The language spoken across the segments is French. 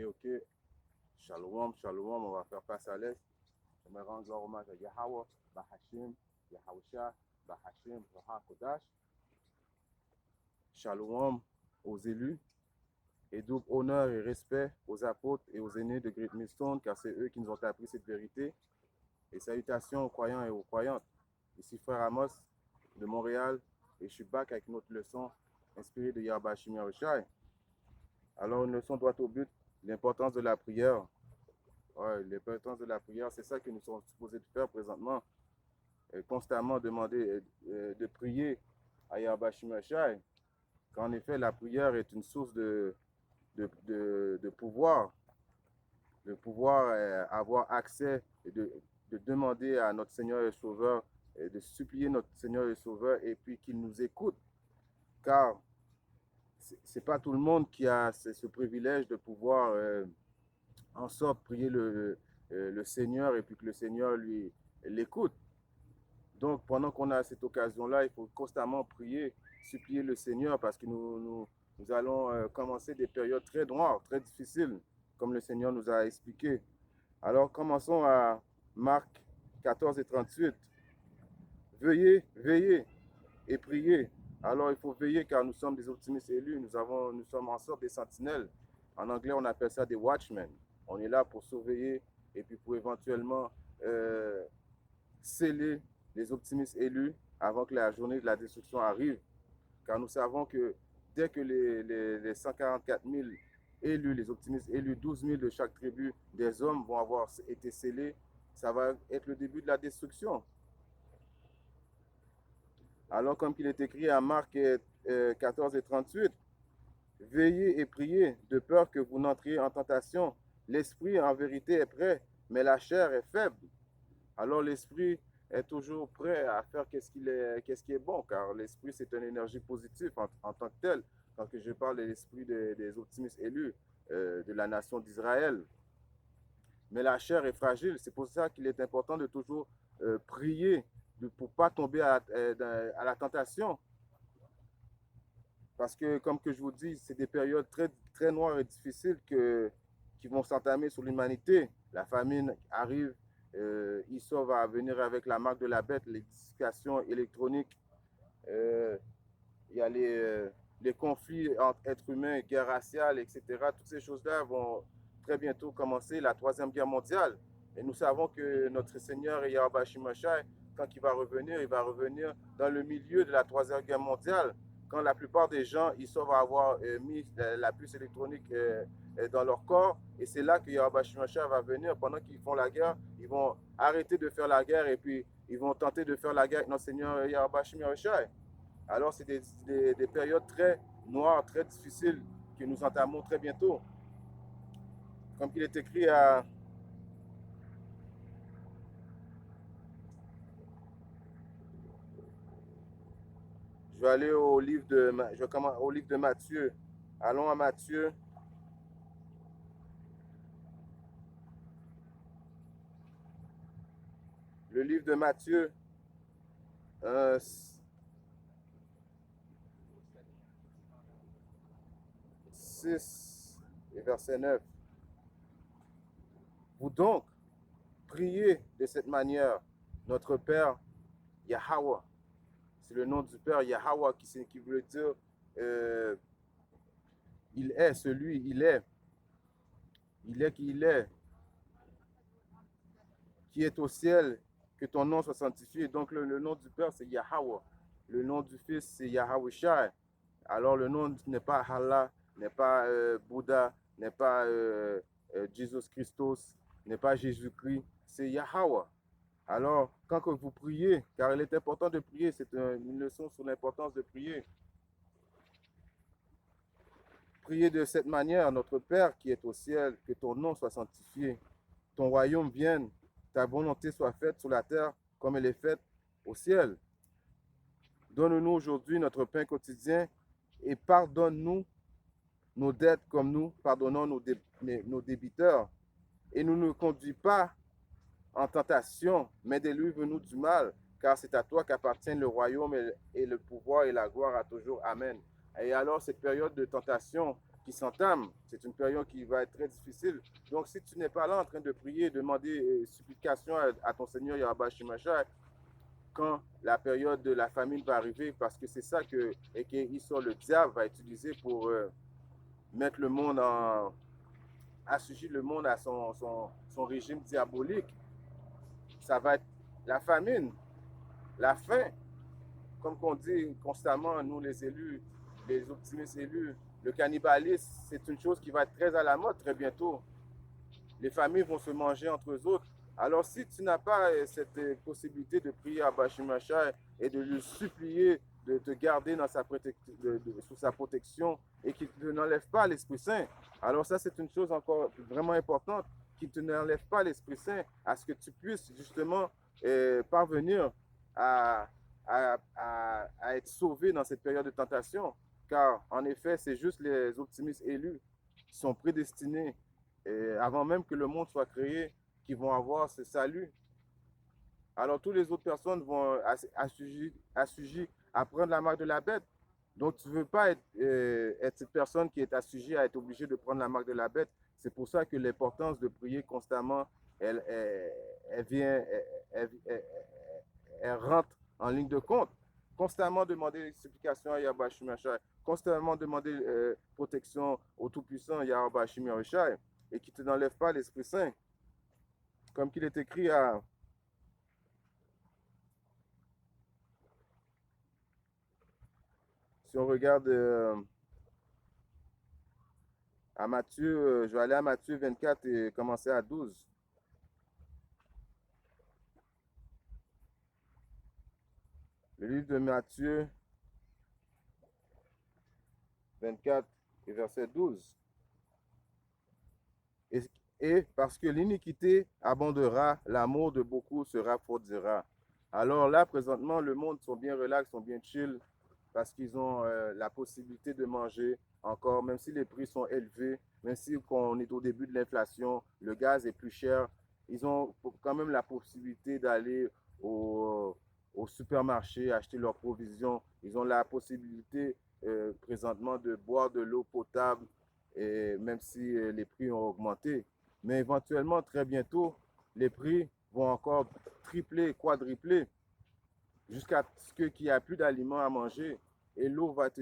Ok. Shalom, shalom, on va faire face à l'est. Je me rends gloire hommage à Yahweh, Bahashim, Yahusha, Bahashim, Raha Kodash. Shalom aux élus et double honneur et respect aux apôtres et aux aînés de Great Millstone, car c'est eux qui nous ont appris cette vérité. Et salutations aux croyants et aux croyantes. Ici Frère Amos de Montréal et je suis back avec notre leçon inspirée de Yahbashim Yahushai. Alors une leçon droit au but, l'importance de la prière. Ouais, l'importance de la prière, c'est ça que nous sommes supposés de faire présentement. Constamment demander de prier à Yahbashim Yahushai. Qu'en effet, la prière est une source de pouvoir, avoir accès et de demander à notre Seigneur et Sauveur, et de supplier notre Seigneur et Sauveur et puis qu'il nous écoute. Car c'est pas tout le monde qui a ce privilège de pouvoir en sorte prier le Seigneur et puis que le Seigneur lui l'écoute. Donc pendant qu'on a cette occasion-là, il faut constamment prier, supplier le Seigneur parce que nous allons commencer des périodes très noires, très difficiles, comme le Seigneur nous a expliqué. Alors commençons à Marc 14 et 38. Veillez, veillez et priez. Alors il faut veiller car nous sommes des optimistes élus, nous sommes en sorte des sentinelles. En anglais, on appelle ça des watchmen. On est là pour surveiller et puis pour éventuellement sceller les optimistes élus avant que la journée de la destruction arrive. Car nous savons que dès que les 144 000 élus, les optimistes élus, 12 000 de chaque tribu des hommes vont avoir été scellés, ça va être le début de la destruction. Alors, comme il est écrit à Marc 14 et 38, veillez et priez de peur que vous n'entriez en tentation. L'esprit en vérité est prêt, mais la chair est faible. Alors l'esprit est toujours prêt à faire qu'est-ce qui est bon, car l'esprit c'est une énergie positive en tant que tel. Quand je parle de l'esprit des optimistes élus de la nation d'Israël. Mais la chair est fragile, c'est pour ça qu'il est important de toujours prier pour ne pas tomber à la tentation. Parce que, comme que je vous dis, c'est des périodes très, très noires et difficiles qui vont s'entamer sur l'humanité. La famine arrive, Issa va venir avec la marque de la bête, l'édification électronique. Il y a les conflits entre êtres humains, guerre raciale, etc. Toutes ces choses-là vont très bientôt commencer, la Troisième Guerre mondiale. Et nous savons que notre Seigneur Yahweh Shimashai, quand il va revenir dans le milieu de la Troisième Guerre mondiale, quand la plupart des gens, ils savent avoir mis la puce électronique dans leur corps. Et c'est là que Yahweh Shimashai va venir. Pendant qu'ils font la guerre, ils vont arrêter de faire la guerre et puis ils vont tenter de faire la guerre avec notre Seigneur Yahweh Shimashai. Alors, c'est des périodes très noires, très difficiles que nous entamons très bientôt. Comme il est écrit à je vais aller au livre de Matthieu. Allons à Matthieu. Le livre de Matthieu, 6 et verset 9. Vous donc, priez de cette manière, notre Père Yahweh. C'est le nom du Père Yahweh qui veut dire il est celui, il est qui est au ciel, que ton nom soit sanctifié. Donc le nom du Père c'est Yahweh. Le nom du Fils c'est Yahawashi. Alors le nom n'est pas Allah, n'est pas Bouddha, n'est pas Jesus Christos, n'est pas Jésus-Christ, c'est Yahweh. Alors, quand que vous priez, car il est important de prier, c'est une leçon sur l'importance de prier. Priez de cette manière, notre Père qui est au ciel, que ton nom soit sanctifié, ton royaume vienne, ta volonté soit faite sur la terre comme elle est faite au ciel. Donne-nous aujourd'hui notre pain quotidien et pardonne-nous nos dettes comme nous pardonnons nos débiteurs. Et ne nous conduis pas en tentation, mais délivre-nous du mal, car c'est à toi qu'appartiennent le royaume et le pouvoir et la gloire à toujours. Amen. Et alors, cette période de tentation qui s'entame. C'est une période qui va être très difficile. Donc, si tu n'es pas là en train de prier, demander supplication à ton Seigneur Yahweh Shemashai, quand la période de la famine va arriver, parce que c'est ça que le diable va utiliser pour mettre le monde assujettir le monde à son régime diabolique. Ça va être la famine, la faim, comme on dit constamment, nous les élus, les optimistes élus, le cannibalisme, c'est une chose qui va être très à la mode très bientôt. Les familles vont se manger entre eux autres. Alors, si tu n'as pas cette possibilité de prier à Bashimashai et de lui supplier de te garder dans sous sa protection et qu'il ne n'enlève pas l'Esprit Saint, alors ça, c'est une chose encore vraiment importante, qu'il ne n'enlève pas l'Esprit Saint à ce que tu puisses justement parvenir à être sauvé dans cette période de tentation. Car, en effet, c'est juste les optimistes élus qui sont prédestinés avant même que le monde soit créé, qui vont avoir ce salut. Alors, toutes les autres personnes vont assujetties à prendre la marque de la bête. Donc, tu ne veux pas être cette personne qui est assujettie à être obligée de prendre la marque de la bête. C'est pour ça que l'importance de prier constamment, elle rentre en ligne de compte. Constamment demander supplication à Yahweh Shemashai, constamment demander protection au Tout-Puissant Yahweh Shemashai, et qui ne n'enlève pas l'Esprit Saint. Comme qu'il est écrit si on regarde à Matthieu, je vais aller à Matthieu 24 et commencer à 12. Le livre de Matthieu 24 et verset 12. Et parce que l'iniquité abondera, l'amour de beaucoup se refroidira. Alors là, présentement, le monde sont bien relax, sont bien chill, parce qu'ils ont la possibilité de manger encore, même si les prix sont élevés, même si on est au début de l'inflation, le gaz est plus cher, ils ont quand même la possibilité d'aller au supermarché, acheter leurs provisions. Ils ont la possibilité présentement de boire de l'eau potable, et même si les prix ont augmenté. Mais éventuellement, très bientôt, les prix vont encore tripler, quadrupler, jusqu'à ce qu'il n'y ait plus d'aliments à manger. Et l'eau va être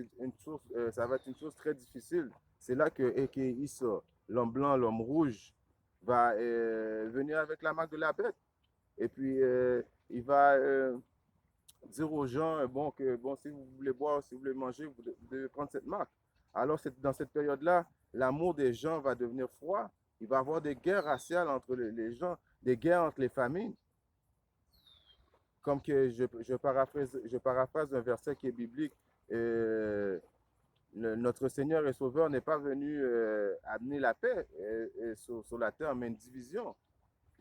ça va être une chose très difficile. C'est là que Issa, l'homme blanc, l'homme rouge, va venir avec la marque de la bête. Et puis, il va dire aux gens, bon, si vous voulez boire, si vous voulez manger, vous devez prendre cette marque. Alors, dans cette période-là, l'amour des gens va devenir froid. Il va y avoir des guerres raciales entre les gens, des guerres entre les familles. Comme que je paraphrase un verset qui est biblique. Notre Seigneur et Sauveur n'est pas venu amener la paix sur la terre, mais une division.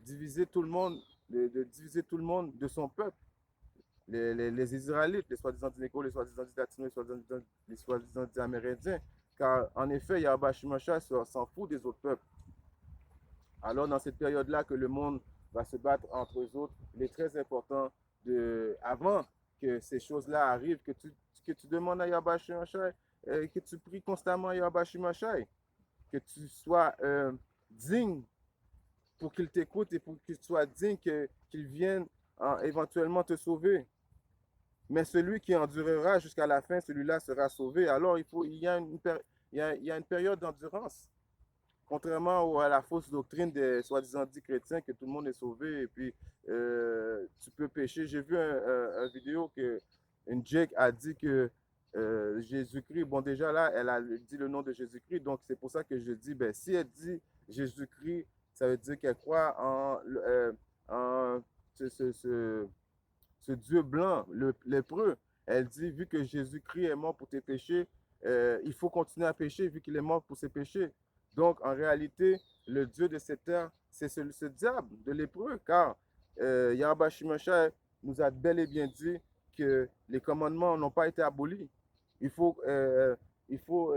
Diviser tout le monde, diviser tout le monde de son peuple. Les Israélites, les soi-disant Négro, les soi-disant Latinos, les soi-disant Amérindiens. Car en effet, Yahweh Shemashai s'en fout des autres peuples. Alors, dans cette période-là que le monde va se battre entre eux autres, il est très important, avant que ces choses-là arrivent, que tu demandes à Yahweh Shemashai, que tu pries constamment à Yahweh Shemashai, que tu sois digne pour qu'il t'écoute et pour que tu sois digne qu'il vienne éventuellement te sauver. Mais celui qui endurera jusqu'à la fin, celui-là sera sauvé. Alors, il y a une période d'endurance. Contrairement à la fausse doctrine des soi-disant dits chrétiens que tout le monde est sauvé et puis tu peux pécher. J'ai vu une vidéo que une Jake a dit que Jésus-Christ, bon déjà là, elle a dit le nom de Jésus-Christ, donc c'est pour ça que je dis, ben si elle dit Jésus-Christ, ça veut dire qu'elle croit en ce Dieu blanc, le lépreux. Elle dit, vu que Jésus-Christ est mort pour tes péchés, il faut continuer à pécher vu qu'il est mort pour ses péchés. Donc, en réalité, le Dieu de cette terre, c'est ce diable de lépreux, car Yahweh Shemashai nous a bel et bien dit que les commandements n'ont pas été abolis. Il faut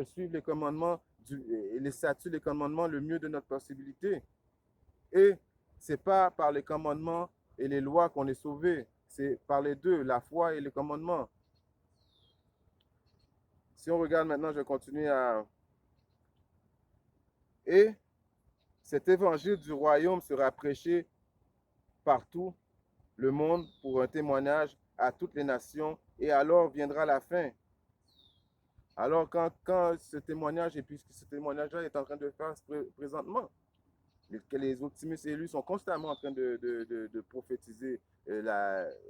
suivre les commandements, les statuts, les commandements le mieux de notre possibilité. Et ce n'est pas par les commandements et les lois qu'on est sauvé, c'est par les deux, la foi et les commandements. Si on regarde maintenant, je vais continuer à Et cet évangile du royaume sera prêché partout le monde pour un témoignage à toutes les nations, et alors viendra la fin. Alors quand ce témoignage, et puisque ce témoignage-là est en train de faire présentement, que les optimistes élus sont constamment en train de prophétiser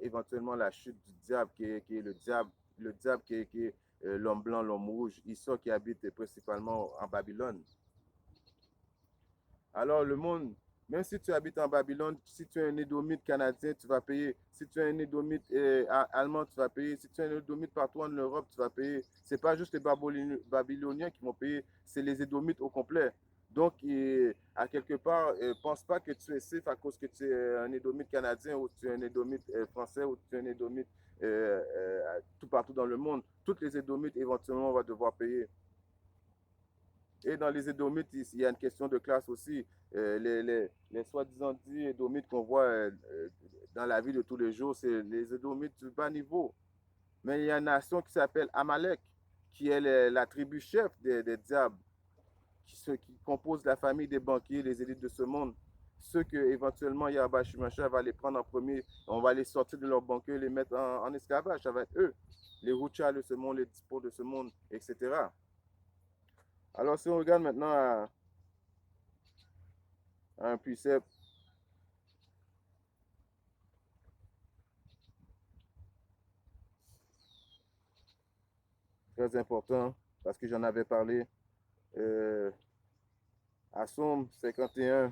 éventuellement la chute du diable, qui est le diable qui est l'homme blanc, l'homme rouge, Issa qui habite principalement en Babylone. Alors le monde, même si tu habites en Babylone, si tu es un édomite canadien, tu vas payer. Si tu es un édomite allemand, tu vas payer. Si tu es un édomite partout en Europe, tu vas payer. Ce n'est pas juste les Babyloniens qui vont payer, c'est les édomites au complet. Donc, à quelque part, pense pas que tu es safe à cause que tu es un édomite canadien ou tu es un édomite français ou tu es un édomite tout partout dans le monde. Toutes les édomites, éventuellement, vont devoir payer. Et dans les Édomites, il y a une question de classe aussi. Les soi-disant dits Édomites qu'on voit dans la vie de tous les jours, c'est les Édomites du bas niveau. Mais il y a une nation qui s'appelle Amalek, qui est la tribu chef des diables, qui compose la famille des banquiers, les élites de ce monde. Ceux que éventuellement Yahweh Shemashah va les prendre en premier, on va les sortir de leur banquier et les mettre en esclavage. Ça va être eux, les Rouchas de ce monde, les Dispos de ce monde, etc. Alors, si on regarde maintenant à un précepte très important, parce que j'en avais parlé euh, à Somme 51,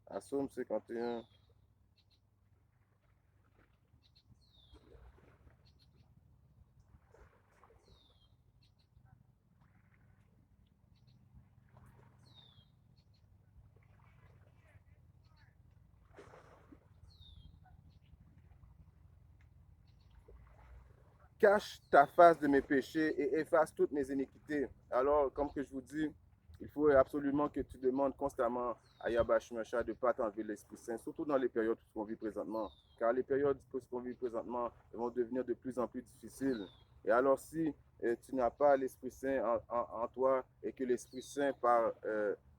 à Somme 51, cache ta face de mes péchés et efface toutes mes iniquités. Alors, comme que je vous dis, il faut absolument que tu demandes constamment à Yahweh Shemashah de ne pas t'enlever l'Esprit Saint, surtout dans les périodes qu'on vit présentement. Car les périodes qu'on vit présentement vont devenir de plus en plus difficiles. Et alors, si tu n'as pas l'Esprit Saint en toi et que l'Esprit Saint, par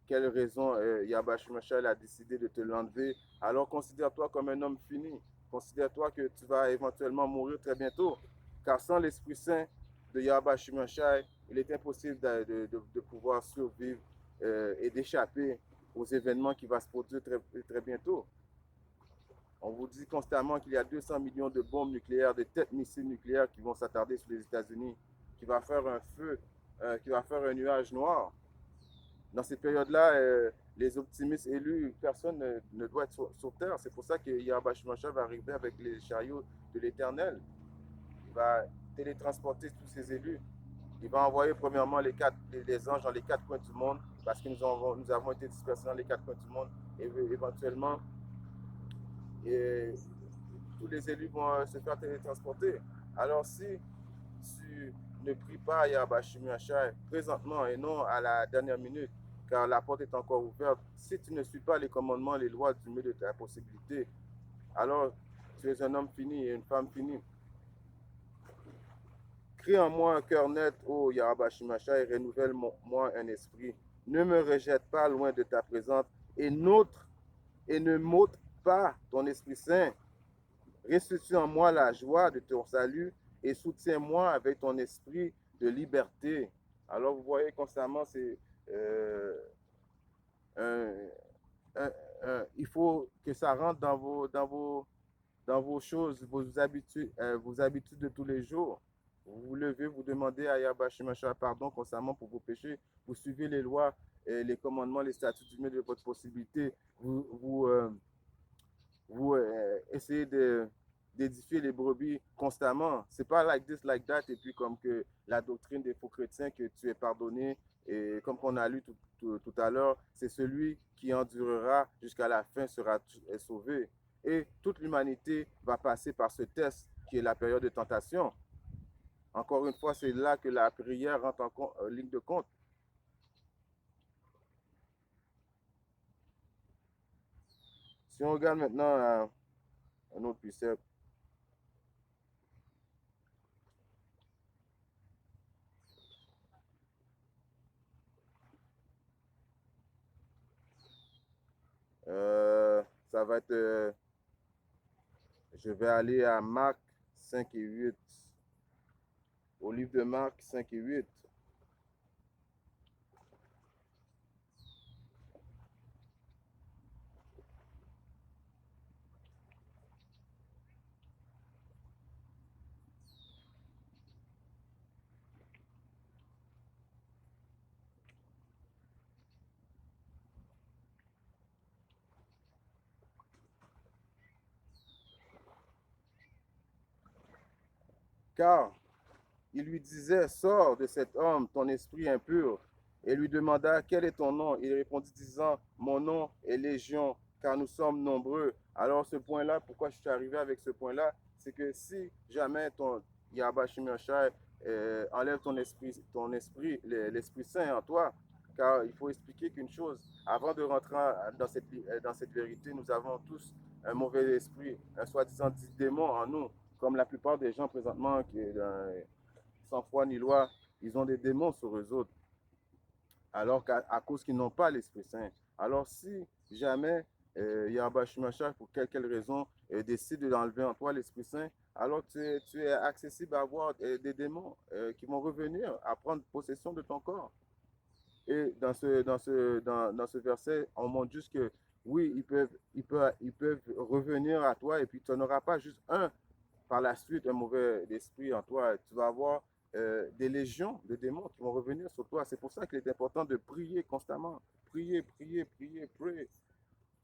quelle raison Yahweh Shemashah a décidé de te l'enlever, alors considère-toi comme un homme fini. Considère-toi que tu vas éventuellement mourir très bientôt. Car sans l'Esprit Saint de Yahweh Shemashah, il est impossible de pouvoir survivre et d'échapper aux événements qui vont se produire très bientôt. On vous dit constamment qu'il y a 200 millions de bombes nucléaires, de têtes missiles nucléaires qui vont s'attarder sur les États-Unis, qui va faire un feu, qui va faire un nuage noir. Dans ces périodes-là, les optimistes élus, personne ne doit être sur terre. C'est pour ça que Yahweh Shemashah va arriver avec les chariots de l'Éternel. Il va télétransporter tous ses élus. Il va envoyer premièrement les anges dans les quatre coins du monde, parce que nous avons été dispersés dans les quatre coins du monde, et éventuellement, tous les élus vont se faire télétransporter. Alors si tu ne pries pas à Yahweh Shemashah présentement et non à la dernière minute, car la porte est encore ouverte, si tu ne suis pas les commandements, les lois du milieu de ta possibilité, alors tu es un homme fini et une femme finie. Crée en moi un cœur net, ô Yahweh Shemashah, et renouvelle-moi un esprit. Ne me rejette pas loin de ta présence et ne m'ôte pas ton Esprit Saint. Restitue en moi la joie de ton salut et soutiens-moi avec ton esprit de liberté. Alors vous voyez constamment, c'est un, un, il faut que ça rentre dans vos choses, vos habitudes de tous les jours. Vous vous levez, vous demandez à Yahweh Shemashah pardon constamment pour vos péchés. Vous suivez les lois, les commandements, les statuts du milieu de votre possibilité. Vous essayez d'édifier les brebis constamment. C'est pas like this, like that, et puis comme que la doctrine des faux chrétiens que tu es pardonné, et comme qu'on a lu tout à l'heure, c'est celui qui endurera jusqu'à la fin sera sauvé. Et toute l'humanité va passer par ce test qui est la période de tentation. Encore une fois, c'est là que la prière rentre en ligne de compte. Si on regarde maintenant Un autre précepte. Ça va être, je vais aller à Marc 5 et 8. Au livre de Marc 5 et 8. Car il lui disait, sors de cet homme, ton esprit impur. Et lui demanda, quel est ton nom? Il répondit, disant, mon nom est Légion, car nous sommes nombreux. Alors ce point-là, pourquoi je suis arrivé avec ce point-là, c'est que si jamais ton Yahba Shimashai enlève ton esprit, l'Esprit Saint en toi, car il faut expliquer qu'une chose, avant de rentrer dans cette vérité, nous avons tous un mauvais esprit, un soi-disant démon en nous, comme la plupart des gens présentement qui sans foi ni loi, ils ont des démons sur eux autres, alors qu'à cause qu'ils n'ont pas l'Esprit Saint. Alors si jamais Yahba Shimashach, pour quelle raison, décide de l'enlever en toi l'Esprit Saint, alors tu es accessible à avoir des démons qui vont revenir à prendre possession de ton corps. Et dans ce verset, on montre juste que oui, ils peuvent revenir à toi et puis tu n'auras pas juste un par la suite un mauvais esprit en toi. Tu vas avoir des légions de démons qui vont revenir sur toi. C'est pour ça qu'il est important de prier constamment. Prier, prier, prier, prier.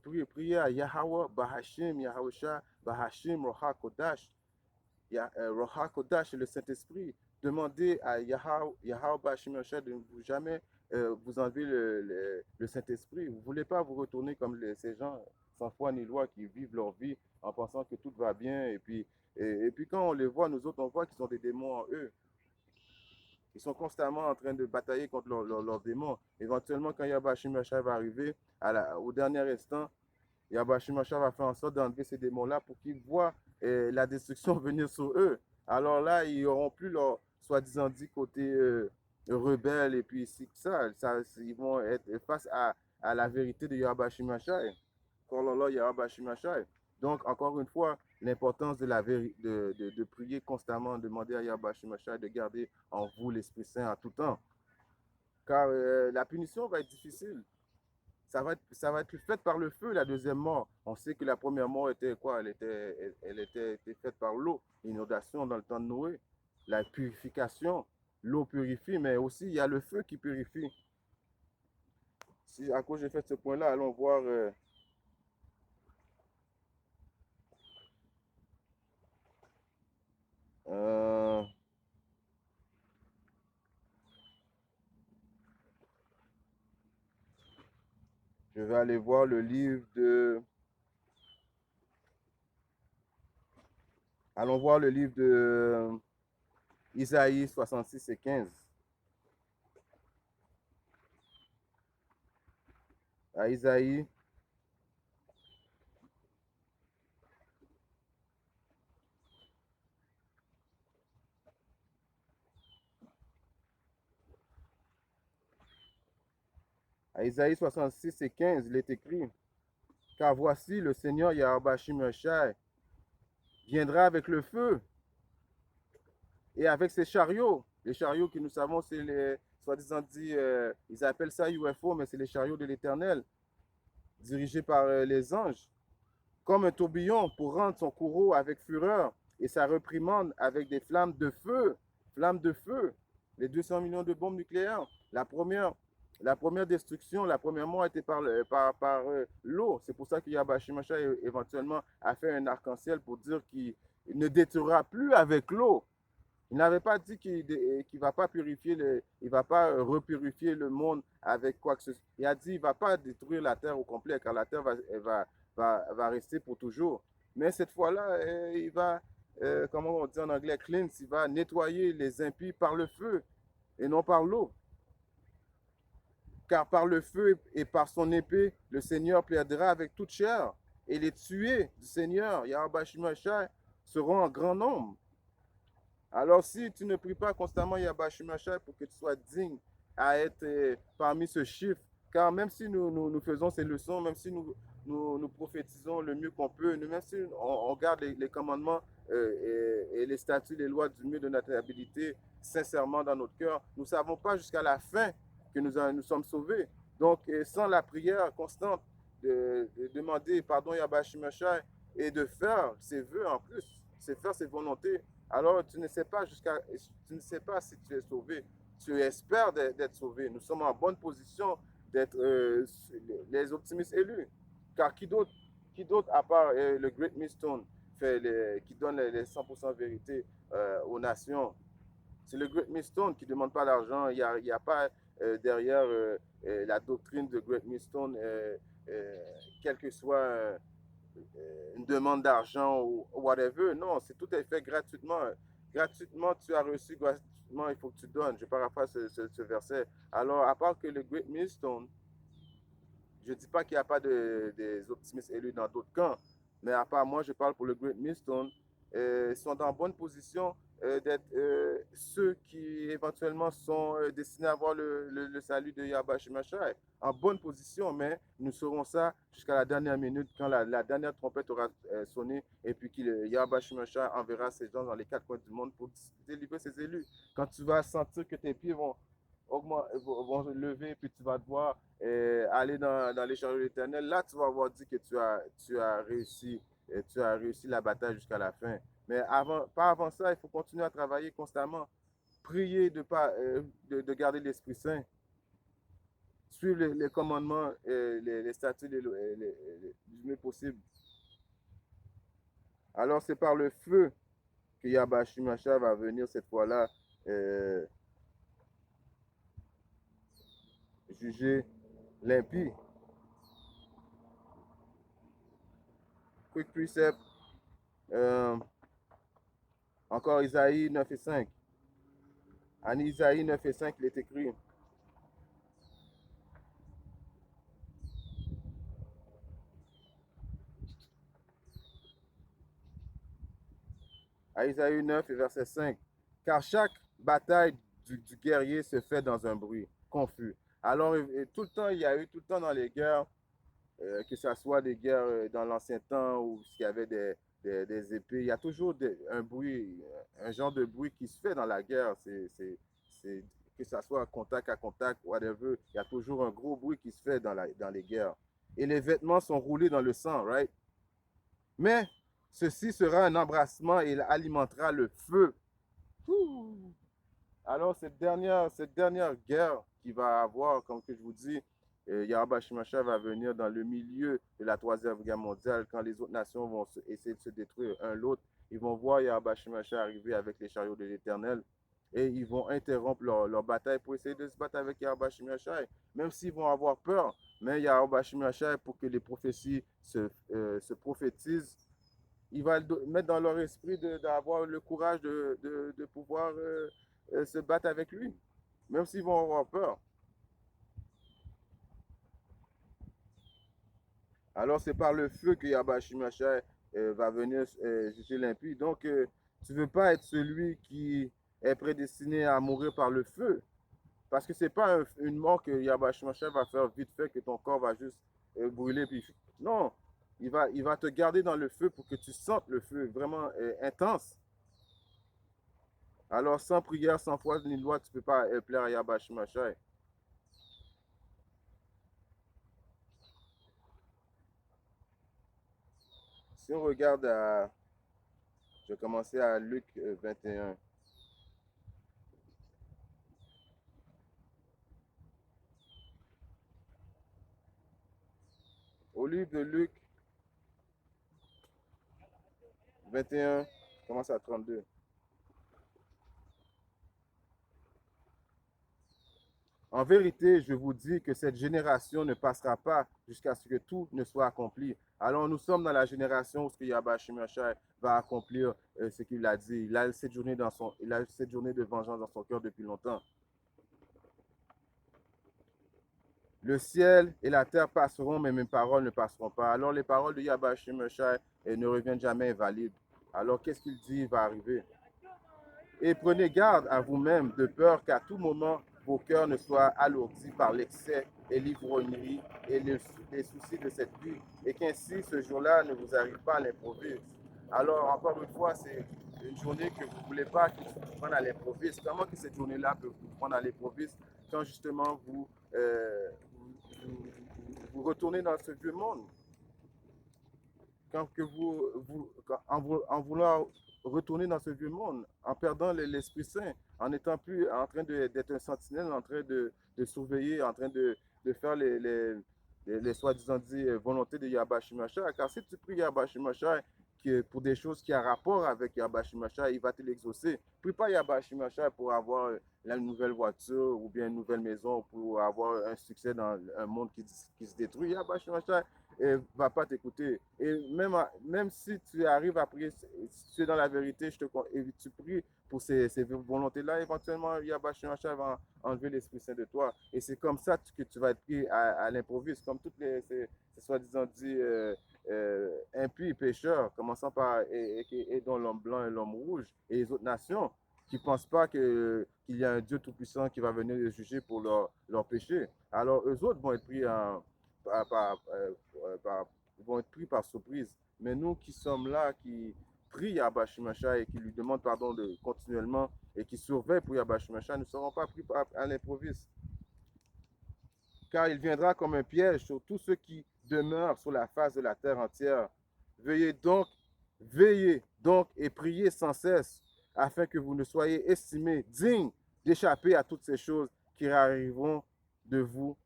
Prier, prier à Yahweh, Bahashim, Yahusha, Bahashim, Roha Kodash. Roha Kodash, le Saint-Esprit. Demandez à Yahweh, Bahashim, Yahusha de ne jamais vous enlever le Saint-Esprit. Vous ne voulez pas vous retourner comme ces gens sans foi ni loi qui vivent leur vie en pensant que tout va bien. Et puis quand on les voit, nous autres, on voit qu'ils ont des démons en eux. Ils sont constamment en train de batailler contre leurs démons. Éventuellement, quand Yahba Shimashai va arriver, au dernier instant, Yahba Shimashai va faire en sorte d'enlever ces démons-là pour qu'ils voient la destruction venir sur eux. Alors là, ils n'auront plus leur soi-disant dit côté rebelle et puis ça, ils vont être face à la vérité de Yahba Shimashai. Donc, encore une fois, l'importance de prier constamment, demander à Yahba Shimashai de garder en vous l'Esprit Saint à tout temps. Car la punition va être difficile. Ça va être fait par le feu, la deuxième mort. On sait que la première mort était quoi? Elle était faite par l'eau, l'inondation dans le temps de Noé. La purification, l'eau purifie, mais aussi il y a le feu qui purifie. Si à cause j'ai fait ce point-là, allons voir euh, je vais aller voir le livre de... Allons voir le livre de Isaïe 66 et 15. À Isaïe À Isaïe 66 et 15, il est écrit, car voici le Seigneur Yahweh Shimashai viendra avec le feu et avec ses chariots. Les chariots que nous savons, c'est les, soi-disant dit, ils appellent ça UFO, mais c'est les chariots de l'Éternel, dirigés par les anges, comme un tourbillon pour rendre son courroux avec fureur et sa reprimande avec des flammes de feu, les 200 millions de bombes nucléaires. La première destruction, la première mort était par l'eau. C'est pour ça que Yahba Shimashai éventuellement a fait un arc-en-ciel pour dire qu'il ne détruira plus avec l'eau. Il n'avait pas dit qu'il ne va pas purifier, il va pas repurifier le monde avec quoi que ce soit. Il a dit qu'il ne va pas détruire la terre au complet, car la terre va rester pour toujours. Mais cette fois-là, il va, comment on dit en anglais, cleanse, il va nettoyer les impies par le feu et non par l'eau. Car par le feu et par son épée, le Seigneur plaidera avec toute chair. et les tués du Seigneur, Yahweh Shemashai, seront en grand nombre. Alors, si tu ne pries pas constamment Yahweh Shemashai pour que tu sois digne à être parmi ce chiffre, car même si nous faisons ces leçons, même si nous prophétisons le mieux qu'on peut, même si on garde les commandements et les statuts, les lois du mieux de notre habilité sincèrement dans notre cœur, nous ne savons pas jusqu'à la fin que nous sommes sauvés. Donc, sans la prière constante, de demander pardon Yahweh Shemashai et de faire ses vœux en plus, c'est faire ses volontés, alors tu ne sais pas si tu es sauvé. Tu espères d'être sauvé. Nous sommes en bonne position d'être les optimistes élus. Car qui d'autre à part le Great Millstone qui donne les 100% vérité aux nations? C'est le Great Millstone qui ne demande pas d'argent. Il n'y a pas derrière la doctrine de Great Millstone, quel que soit une demande d'argent ou whatever. Non, tout est fait gratuitement. Gratuitement, tu as reçu, gratuitement, il faut que tu donnes. Je paraphrase ce verset. Alors, à part que le Great Millstone, je ne dis pas qu'il n'y a pas des optimistes élus dans d'autres camps, mais à part moi, je parle pour le Great Millstone, sont en bonne position d'être ceux qui éventuellement sont destinés à avoir le salut de Yahweh Shemashai. En bonne position, mais nous saurons ça jusqu'à la dernière minute, quand la dernière trompette aura sonné, et puis que Yahweh Shemashai enverra ses gens dans les quatre coins du monde pour délivrer ses élus. Quand tu vas sentir que tes pieds vont se lever, puis tu vas devoir aller dans les chariots de l'Éternel, là tu vas avoir dit que tu as réussi la bataille jusqu'à la fin. Mais pas avant ça, il faut continuer à travailler constamment, prier de garder l'Esprit Saint, suivre les commandements, les statuts du mieux possible. Alors c'est par le feu que Yahweh Shemashai va venir cette fois-là juger l'impie. Quick precept, encore Isaïe 9 et 5. En Isaïe 9 et 5, il est écrit: à Isaïe 9 et verset 5, car chaque bataille du guerrier se fait dans un bruit confus. Alors, tout le temps, il y a eu tout le temps dans les guerres, que ce soit des guerres dans l'ancien temps où il y avait des épées, il y a toujours un bruit, un genre de bruit qui se fait dans la guerre. Que ce soit contact à contact, whatever, il y a toujours un gros bruit qui se fait dans les guerres. Et les vêtements sont roulés dans le sang, right? Mais ceci sera un embrassement et il alimentera le feu. Alors, cette dernière guerre qui va avoir, comme que je vous dis, Yahweh Shemashai va venir dans le milieu de la Troisième Guerre mondiale, quand les autres nations vont essayer de se détruire un l'autre. Ils vont voir Yahweh Shemashai arriver avec les chariots de l'Éternel et ils vont interrompre leur bataille pour essayer de se battre avec Yahweh Shemashai, même s'ils vont avoir peur. Mais Yahweh Shemashai, pour que les prophéties se prophétisent, il va mettre dans leur esprit d'avoir le courage de pouvoir se battre avec lui, même s'ils vont avoir peur. Alors c'est par le feu que Yahweh Shemashai va venir juger l'impie. Donc tu ne veux pas être celui qui est prédestiné à mourir par le feu, parce que ce n'est pas une mort que Yahweh Shemashai va faire vite fait, que ton corps va juste brûler. Puis... Non, il va te garder dans le feu pour que tu sentes le feu vraiment intense. Alors, sans prière, sans foi ni loi, tu ne peux pas plaire à Yahweh Shemashai. Si on regarde je vais commencer à Luc 21. Au livre de Luc 21, je commence à 32. En vérité, je vous dis que cette génération ne passera pas jusqu'à ce que tout ne soit accompli. Alors nous sommes dans la génération où Yahweh Shemashai va accomplir ce qu'il a dit. Il a cette journée de vengeance dans son cœur depuis longtemps. Le ciel et la terre passeront, mais mes paroles ne passeront pas. Alors les paroles de Yahweh Hashem Shai ne reviennent jamais invalides. Alors qu'est-ce qu'il dit va arriver? Et prenez garde à vous-même de peur qu'à tout moment vos cœurs ne soient alourdis par l'excès et l'ivrognerie et les soucis de cette vie, et qu'ainsi ce jour-là ne vous arrive pas à l'improviste. Alors encore une fois, c'est une journée que vous ne voulez pas qu'il vous prenne à l'improviste. Comment que cette journée-là peut vous prendre à l'improviste quand justement vous retournez dans ce vieux monde? Quand que en voulant retourner dans ce vieux monde, en perdant l'Esprit Saint, en n'étant plus en train d'être un sentinelle, en train de surveiller, en train de faire les soi-disant dit volontés de Yahweh Shimashai. Car si tu pries Yahweh Shimashai pour des choses qui ont rapport avec Yahweh Shimashai, il va te l'exaucer. Prie pas Yahweh Shimashai pour avoir la nouvelle voiture ou bien une nouvelle maison, pour avoir un succès dans un monde qui se détruit. Yahweh Shimashai ne va pas t'écouter. Et même si tu arrives à prier, si tu es dans la vérité, et tu pries pour ces volontés-là, éventuellement, Yahweh Shimashai va enlever l'Esprit Saint de toi. Et c'est comme ça que tu vas être pris à l'improviste, comme toutes ces soi-disant dit impies, pécheurs, commençant par et dont l'homme blanc et l'homme rouge et les autres nations qui ne pensent pas qu'il y a un Dieu tout-puissant qui va venir les juger pour leur péché. Alors, eux autres vont être pris vont être pris par surprise. Mais nous qui sommes là, qui prient Yahweh Shimashai et qui lui demandent pardon continuellement et qui surveillent pour Yahweh Shimashai, ne seront pas pris à l'improviste. Car il viendra comme un piège sur tous ceux qui demeurent sur la face de la terre entière. Veillez donc et priez sans cesse, afin que vous ne soyez estimés dignes d'échapper à toutes ces choses qui arriveront de vous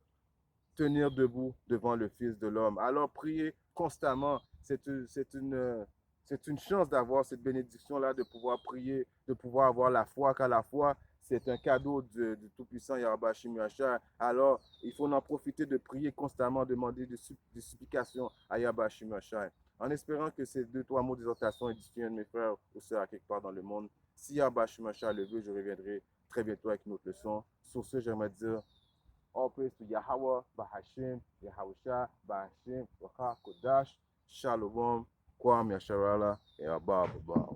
tenir debout devant le Fils de l'homme. Alors priez constamment. C'est une chance d'avoir cette bénédiction-là, de pouvoir prier, de pouvoir avoir la foi, car la foi, c'est un cadeau du Tout-Puissant Yahweh Shimashai. Alors, il faut en profiter de prier constamment, demander des supplications à Yahweh Shimashai. En espérant que ces 2-3 mots d'exhortation édifient un de mes frères ou sœurs à quelque part dans le monde. Si Yahweh Shimashai le veut, je reviendrai très bientôt avec une autre leçon. Sur ce, j'aimerais dire all praise to Yahweh, Bahashim, Yahusha, Bahashim, Waka, Kodash, Shalom, Kwam, Yasharala, et Abba, Abba.